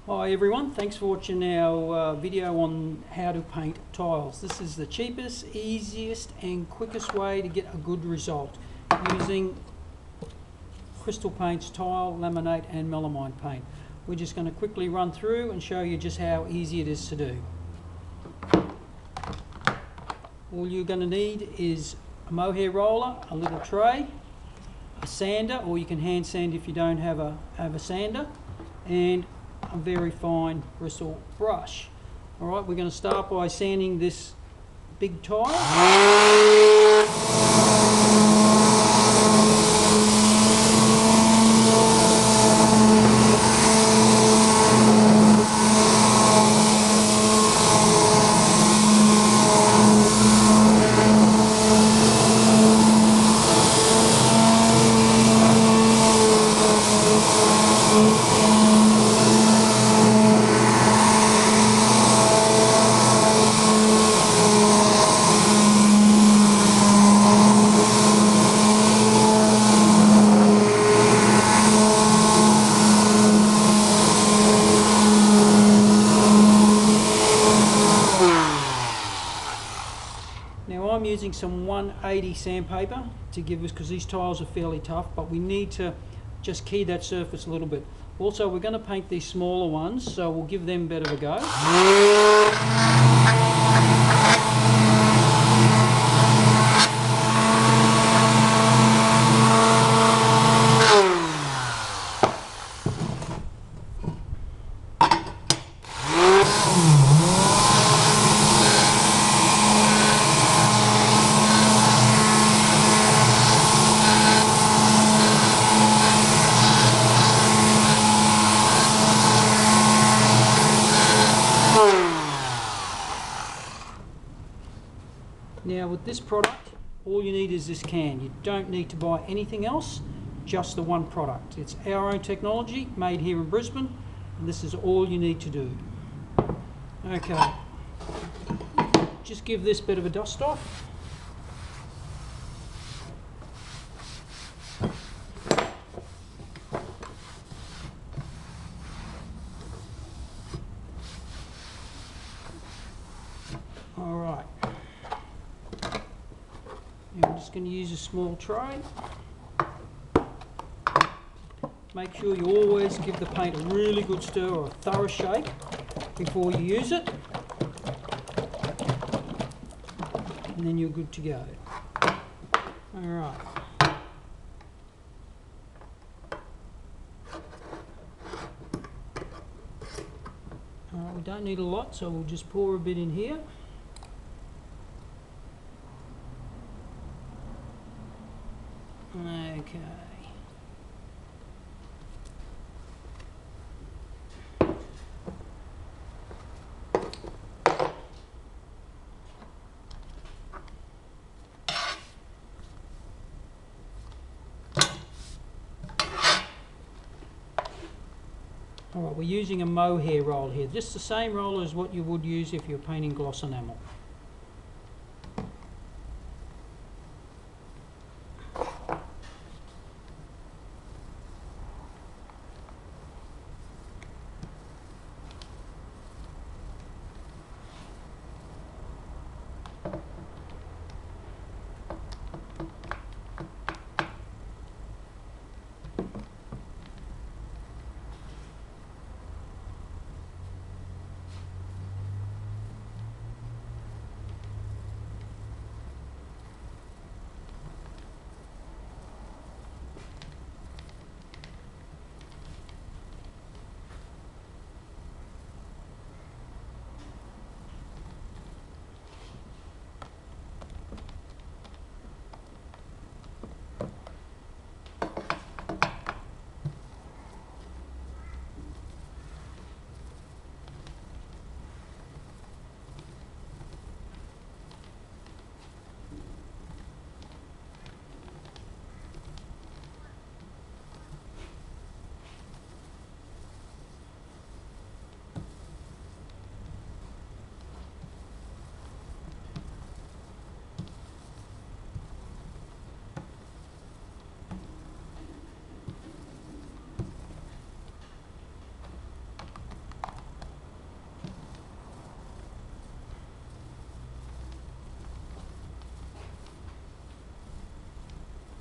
Hi everyone, thanks for watching our video on how to paint tiles. This is the cheapest, easiest and quickest way to get a good result using Crystal Paint's tile, laminate and melamine paint. We're just going to quickly run through and show you just how easy it is to do. All you're going to need is a mohair roller, a little tray, a sander, or you can hand sand if you don't have a sander, and a very fine bristle brush. Alright, we're going to start by sanding this big tile. Now I'm using some 180 sandpaper to give us, because these tiles are fairly tough, but we need to just key that surface a little bit. Also, we're going to paint these smaller ones, so we'll give them a bit of a go. Now with this product, all you need is this can. You don't need to buy anything else, just the one product. It's our own technology, made here in Brisbane, and this is all you need to do. Okay, just give this bit of a dust off. Alright. I'm just going to use a small tray. Make sure you always give the paint a really good stir or a thorough shake before you use it, and then you're good to go. Alright. We don't need a lot, so we'll just pour a bit in here. Okay. Alright, we're using a mohair roll here, just the same roller as what you would use if you're painting gloss enamel.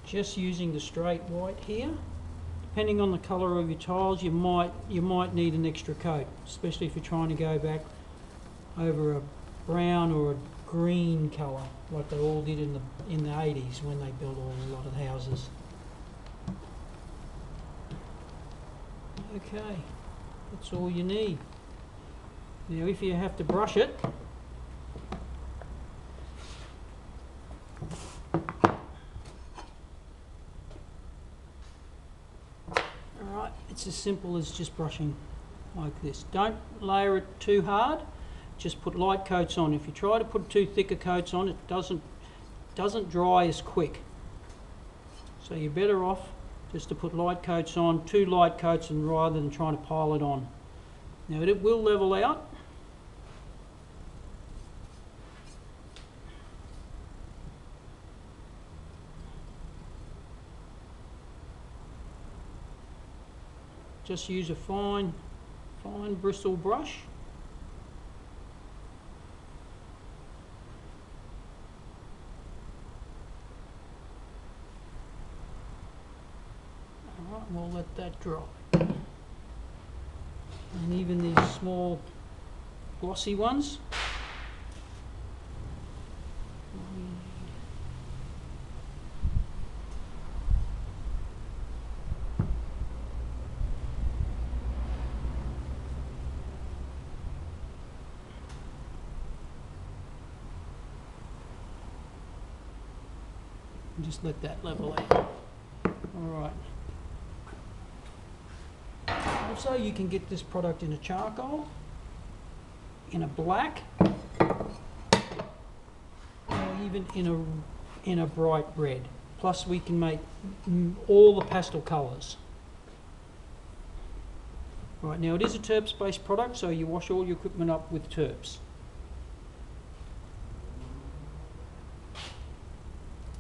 just using the straight white here. Depending on the colour of your tiles, you might need an extra coat, especially if you're trying to go back over a brown or a green colour, like they all did in the 80s when they built a lot of houses. Okay, that's all you need. Now if you have to brush it, alright, it's as simple as just brushing like this. Don't layer it too hard, just put light coats on. If you try to put too thicker coats on, it doesn't dry as quick. So you're better off just to put light coats on, 2 light coats, and rather than trying to pile it on. Now it will level out. Just use a fine bristle brush. Alright, we'll let that dry. And even these small glossy ones, and just let that level out. Alright. Also, you can get this product in a charcoal, in a black, or even in a bright red. Plus we can make all the pastel colours. Right, now it is a terps based product, so you wash all your equipment up with terps.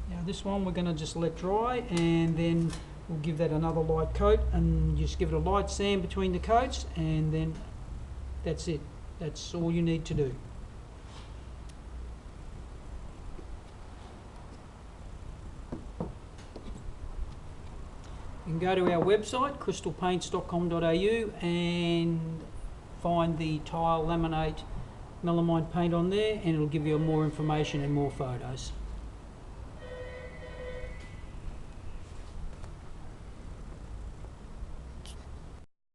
Now this one we're going to just let dry, and then we'll give that another light coat, and just give it a light sand between the coats, and then that's it. That's all you need to do. You can go to our website, crystalpaints.com.au, and find the tile laminate melamine paint on there, and it'll give you more information and more photos.